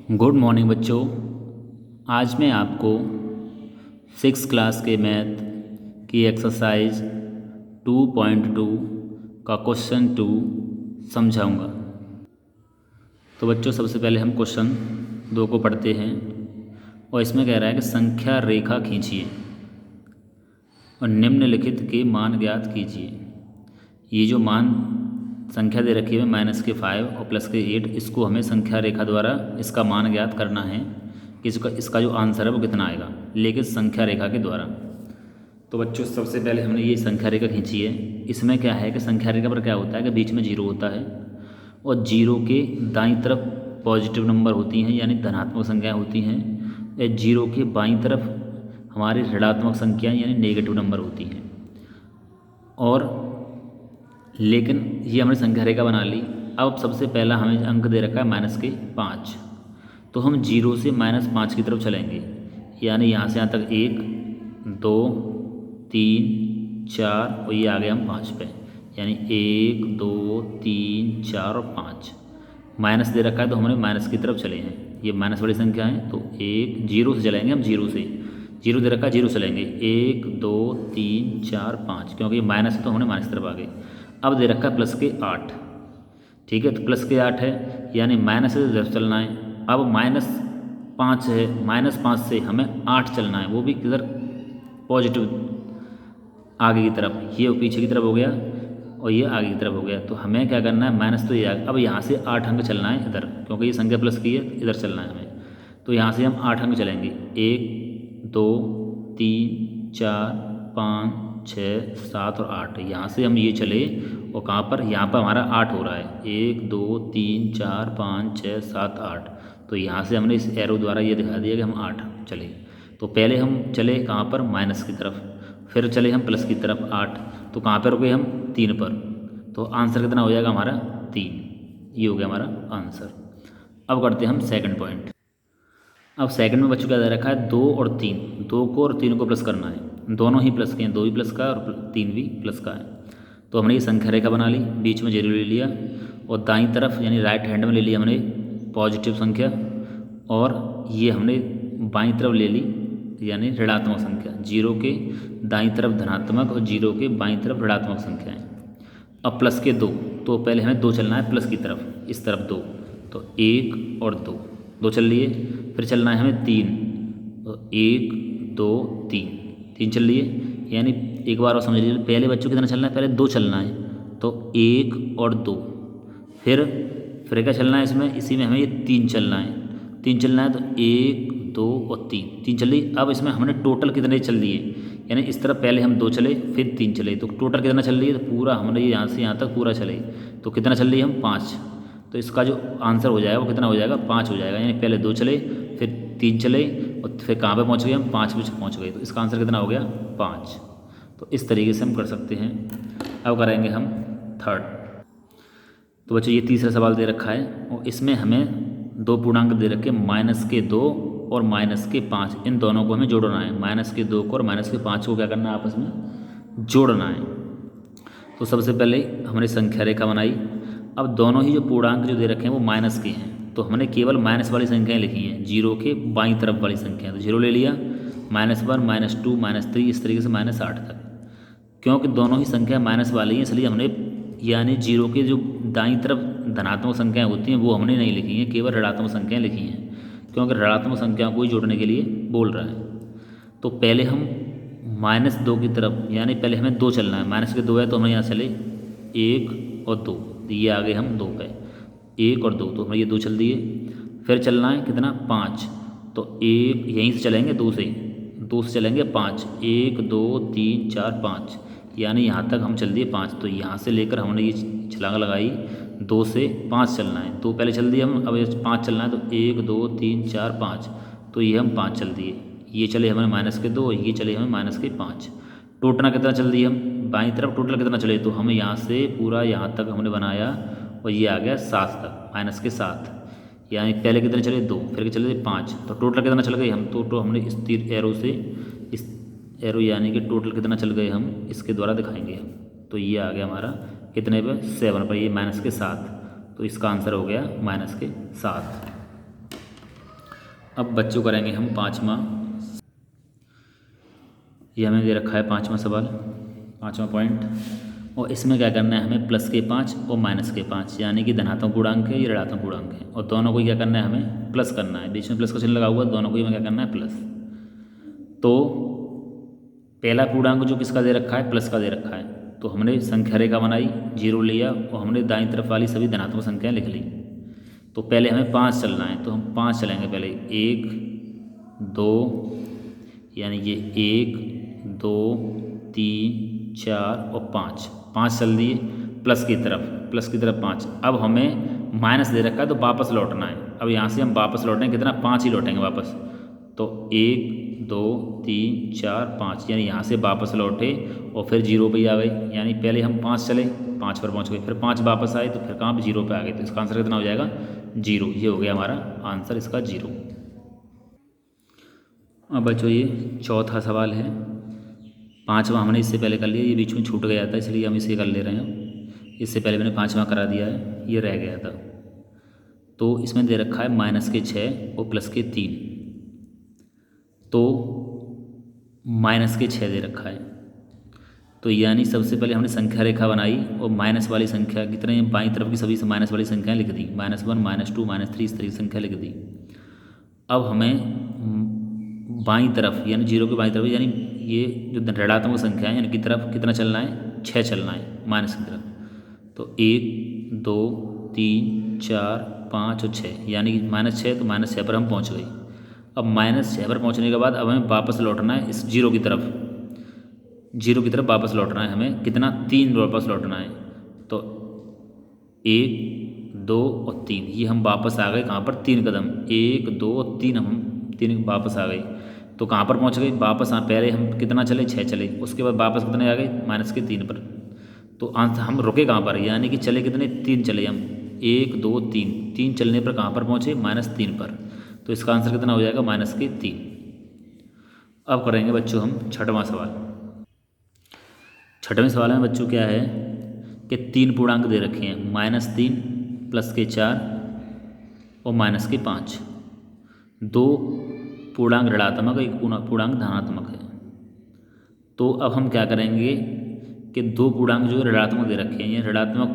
Good morning बच्चों। आज मैं आपको 6 क्लास के मैथ की एक्सरसाइज 2.2 का क्वेश्चन 2 समझाऊंगा। तो बच्चों सबसे पहले हम क्वेश्चन 2 को पढ़ते हैं और इसमें कह रहा है कि संख्या रेखा खींचिए और निम्नलिखित के मान ज्ञात कीजिए। ये जो मान संख्या दे रखी है -5 और +8, इसको हमें संख्या रेखा द्वारा इसका मान ज्ञात करना है कि इसका जो आंसर है वो कितना आएगा, लेकिन संख्या रेखा के द्वारा। तो बच्चों सबसे पहले हमने ये संख्या रेखा खींची है। इसमें क्या है कि संख्या रेखा पर क्या होता है कि बीच में जीरो होता है और जीरो के दाईं तरफ पॉजिटिव नंबर होती हैं यानी धनात्मक संख्याएँ होती हैं। जीरो के बाईं तरफ हमारी ऋणात्मक संख्याएँ यानी नेगेटिव नंबर होती हैं। और लेकिन ये हमने संख्या रेखा बना ली। अब सबसे पहला हमें अंक दे रखा है -5, तो हम जीरो से -5 की तरफ चलेंगे यानी यहाँ से यहाँ तक 1 2 3 4 और ये आ गए हम 5 पे, यानी 1 2 3 4 और 5। माइनस दे रखा है तो हमने माइनस की तरफ चले हैं, ये माइनस वाली संख्या है तो 1 जीरो से चलेंगे हम, जीरो दे रखा है जीरो चलेंगे 1 2 3 4 5, क्योंकि माइनस है तो हमने माइनस की तरफ आ गए। अब दे रखा है +8, ठीक है, तो +8 है यानी माइनस से इधर चलना है। अब -5 है, -5 से हमें 8 चलना है, वो भी किधर, पॉजिटिव आगे की तरफ। ये पीछे की तरफ हो गया और ये आगे की तरफ हो गया, तो हमें क्या करना है, माइनस तो ये अब यहाँ से 8 अंक चलना है इधर, क्योंकि ये संख्या प्लस की है, इधर चलना है हमें। तो यहाँ से हम 8 अंक चलेंगे, 1 2 3 4 5 6 7 और 8। यहाँ से हम ये चले और कहाँ पर, यहाँ पर हमारा 8 हो रहा है, 1 2 3 4 5 6 7 8। तो यहाँ से हमने इस एरो द्वारा ये दिखा दिया कि हम 8 चले। तो पहले हम चले कहाँ पर, माइनस की तरफ, फिर चले हम प्लस की तरफ 8, तो कहाँ पर रुके हम, 3 पर। तो आंसर कितना हो जाएगा हमारा, 3। ये हो गया हमारा आंसर। अब करते हैं हम सेकंड पॉइंट। अब सेकंड में बच्चों क्या दे रखा है, 2 और 3, 2 को और 3 को प्लस करना है, दोनों ही प्लस के हैं, 2 भी प्लस का है और 3 भी प्लस का है। तो हमने ये संख्या रेखा बना ली, बीच में जीरो ले लिया और दाईं तरफ यानी राइट हैंड में ले लिया हमने पॉजिटिव संख्या, और ये हमने बाईं तरफ ले ली यानी ऋणात्मक संख्या। जीरो के दाईं तरफ धनात्मक और जीरो के बाईं तरफ ऋणात्मक संख्याएँ। अब प्लस के 2, तो पहले हमें 2 चलना है प्लस की तरफ, इस तरफ 2, तो 1 और 2 चल लिए। फिर चलना है हमें 3, तो 1 2 3 चल लिए। यानी एक बार और समझ लीजिए, पहले बच्चों कितना चलना है, पहले 2 चलना है, तो 1 और 2। फिर क्या चलना है इसमें, इसी में हमें ये 3 चलना है, 3 चलना है, तो 1 2 और 3 चल रही। अब इसमें हमने टोटल कितने चल दिए, यानी इस तरफ पहले हम 2 चले फिर 3 चले, तो टोटल कितना चल रही है, तो पूरा हमने यहाँ से यहाँ तक पूरा चले, तो कितना चल रही है हम, 5। तो इसका जो आंसर हो जाएगा वो कितना हो जाएगा, 5 हो जाएगा। यानी पहले 2 चले फिर 3 चले और फिर कहाँ पे पहुँच गए हम, 5 पे पहुँच गए, तो इसका आंसर कितना हो गया, 5। तो इस तरीके से हम कर सकते हैं। अब करेंगे हम थर्ड। तो बच्चों ये तीसरा सवाल दे रखा है और इसमें हमें 2 पूर्णांक दे रखे, -2 और -5, इन दोनों को हमें जोड़ना है। -2 को और -5 को क्या करना है, आपस में जोड़ना है। तो सबसे पहले हमने संख्या रेखा बनाई। अब दोनों ही जो पूर्णांक जो दे रखे हैं वो माइनस के हैं, तो हमने केवल माइनस वाली संख्याएं लिखी हैं, जीरो के बाईं तरफ वाली संख्या, तो जीरो ले लिया, -1 -2 -3 इस तरीके से -8 तक। क्योंकि दोनों ही संख्या माइनस वाली हैं इसलिए हमने, यानी जीरो के जो दाईं तरफ धनात्मक संख्याएं होती हैं वो हमने नहीं लिखी हैं, केवल ऋणात्मक संख्याएं लिखी हैं, क्योंकि ऋणात्मक संख्याओं को ही जोड़ने के लिए बोल रहा है। तो पहले हम -2 की तरफ, यानी पहले हमें 2 चलना है, माइनस के 2 है तो हमें यहाँ चले 1 और 2, ये आगे हम 2 पे, 1 और 2, तो हमें ये 2 चल दिए। फिर चलना है कितना, 5, तो 1 यहीं से चलेंगे, 2 से चलेंगे 5, 1 2 3 4 5, यानी यहाँ तक हम चल दिए 5। तो यहाँ से लेकर हमने ये छलांग लगाई, 2 से 5 चलना है, 2 पहले चल दिए हम, अब 5 चलना है, तो 1 2 3 4 5, तो ये हम 5 चल दिए। ये चले हमें -2, ये चले हमें -5। टोटल कितना चल दिए हम, बाईं तरफ टोटल कितना चले, तो हम यहाँ से पूरा यहाँ तक हमने बनाया और ये आ गया 7 तक, -7। यानी पहले कितने चले, 2, फिर चले 5, तो टोटल कितना चल गए हम, तो हमने इस तीर एरो से, इस एरो यानी कि टोटल कितना चल गए हम इसके द्वारा दिखाएंगे हम। तो ये आ गया हमारा कितने पे, 7 पर, ये -7, तो इसका आंसर हो गया -7। अब बच्चों करेंगे हम पाँचवा। ये हमें दे रखा है पाँचवा सवाल, पाँचवा पॉइंट। और इसमें क्या करना है हमें, प्लस के 5 और माइनस के 5, यानी कि धनात्मक पूर्णांक है ये ऋणात्मक पूर्णांक है, और दोनों को क्या करना है हमें प्लस करना है। बीच में प्लस का चिन्ह लगा हुआ है, दोनों को हमें क्या करना है प्लस। तो पहला पूर्णांक जो किसका दे रखा है, प्लस का दे रखा है, तो हमने संख्या रेखा बनाई, 0 लिया और हमने दाईं तरफ वाली सभी धनात्मक संख्याएं लिख ली। तो पहले हमें 5 चलना है, तो हम 5 चलेंगे पहले, 1 2, यानी ये 1 2 3 4 और 5 चल दिए प्लस की तरफ 5। अब हमें माइनस दे रखा है तो वापस लौटना है। अब यहाँ से हम वापस लौटेंगे कितना, 5 ही लौटेंगे वापस। तो 1 2 3 4 5, यानी यहाँ से वापस लौटे और फिर 0 पे ही आ गए, यानी पहले हम 5 चले, 5 पर पहुँच गए, फिर 5 वापस आए तो फिर कहाँ पे 0 पे आ गए। तो इसका आंसर कितना हो जाएगा, 0। ये हो गया हमारा आंसर इसका 0। अब बच्चों ये चौथा सवाल है, पाँचवा हमने इससे पहले कर लिया, ये बीच में छूट गया था इसलिए हम इसे कर ले रहे हैं। इससे पहले मैंने पाँचवा करा दिया है, ये रह गया था। तो इसमें दे रखा है माइनस के 6 और प्लस के 3, तो माइनस के 6 दे रखा है। तो यानी सबसे पहले हमने संख्या रेखा बनाई और माइनस वाली संख्या कितने, बाईं तरफ की सभी से माइनस वाली संख्याएँ लिख दी, -1 -2 -3 इस तरीके की संख्या लिख दी। अब हमें बाईं तरफ यानी 0 के बाईं तरफ, यानी ये जो ऋणात्मक संख्या है यानी की तरफ कितना चलना है, 6 चलना है माइनस की तरफ। तो 1 2 3 4 5 और 6, यानी कि -6, तो -6 पर हम पहुंच गए। अब -6 पर पहुंचने के बाद अब हमें वापस लौटना है इस 0 की तरफ वापस लौटना है हमें, कितना, 3 वापस लौटना है। तो 1 2 और 3, ये हम वापस आ गए कहाँ पर, 3 कदम, 1 2 और 3 हम 3 वापस आ गए। तो कहाँ पर पहुँच गए, वापस पहले हम कितना चले, 6 चले, उसके बाद वापस कितने आ गए, माइनस के 3 पर। तो हम रुके कहाँ पर, यानी कि चले कितने, 3 चले हम, 1 2 3 चलने पर कहाँ पर पहुँचे, -3 पर। तो इसका आंसर कितना हो जाएगा, -3। अब करेंगे बच्चों हम छठवां सवाल। छठवें सवाल में बच्चों क्या है कि 3 पूर्णांक दे रखे हैं, -3 प्लस के 4 और माइनस के 5। 2 पूर्णांक ऋणात्मक, एक पूर्णांक धनात्मक है। तो अब हम क्या करेंगे कि 2 पूर्णांक जो ऋणात्मक दे रखे हैं, ये ऋणात्मक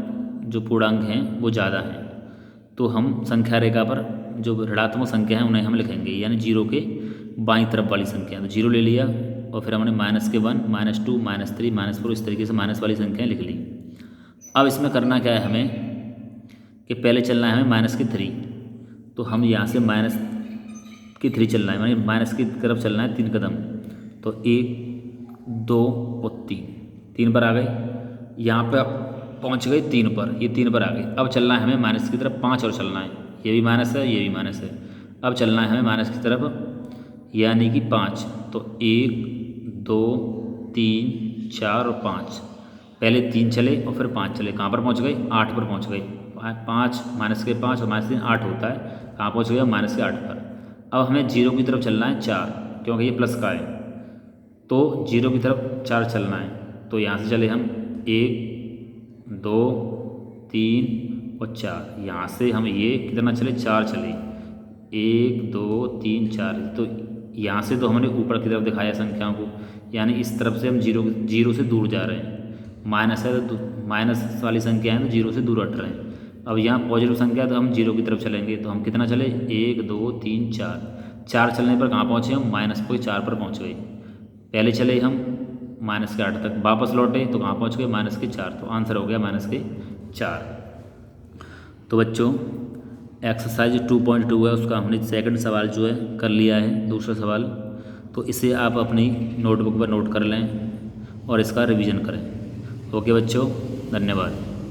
जो पूर्णांक हैं वो ज़्यादा हैं, तो हम संख्या रेखा पर जो ऋणात्मक संख्या है उन्हें हम लिखेंगे, यानी 0 के बाईं तरफ वाली संख्या। तो 0 ले लिया और फिर हमने -1 -2 -3 -4 इस तरीके से माइनस वाली संख्याएँ लिख ली। अब इसमें करना क्या है हमें कि पहले चलना है हमें -3, तो हम यहाँ से -3 चलना है, यानी माइनस की तरफ चलना है 3 कदम। तो 1 2 और 3 पर आ गए, यहाँ पर पहुँच गए 3 पर, ये 3 पर आ गए। अब चलना है हमें माइनस की तरफ 5 और चलना है, ये भी माइनस है, ये भी माइनस है। अब चलना है हमें माइनस की तरफ, यानी कि 5। तो 1 2 3 4 और 5, पहले 3 चले और फिर 5 चले, कहाँ पर पहुँच गए, 8 पर पहुँच गए। 5 माइनस के 5 और -3 8 होता है, कहाँ पहुँच गया, -8 पर। अब हमें 0 की तरफ चलना है 4, क्योंकि ये प्लस का है, तो 0 की तरफ 4 चलना है। तो यहाँ से चले हम 1 2 3 और 4, यहाँ से हम ये कितना चले, 4 चले, 1 2 3 4। तो यहाँ से तो हमने ऊपर की तरफ दिखाया संख्याओं को, यानी इस तरफ से हम 0 से दूर जा रहे हैं। माइनस है तो माइनस वाली संख्या है तो 0 से दूर हट रहे हैं। अब यहाँ पॉजिटिव संख्या तो हम 0 की तरफ चलेंगे, तो हम कितना चले, 1 2 3 4 चलने पर कहाँ पहुँचे हम, -4 पर पहुँच गए। पहले चले हम -8 तक, वापस लौटे तो कहाँ पहुँच गए, -4। तो आंसर हो गया -4। तो बच्चों एक्सरसाइज 2.2 है, उसका हमने सेकंड सवाल जो है कर लिया है, दूसरा सवाल। तो इसे आप अपनी नोटबुक पर नोट कर लें और इसका रिवीजन करें। ओके बच्चों, धन्यवाद।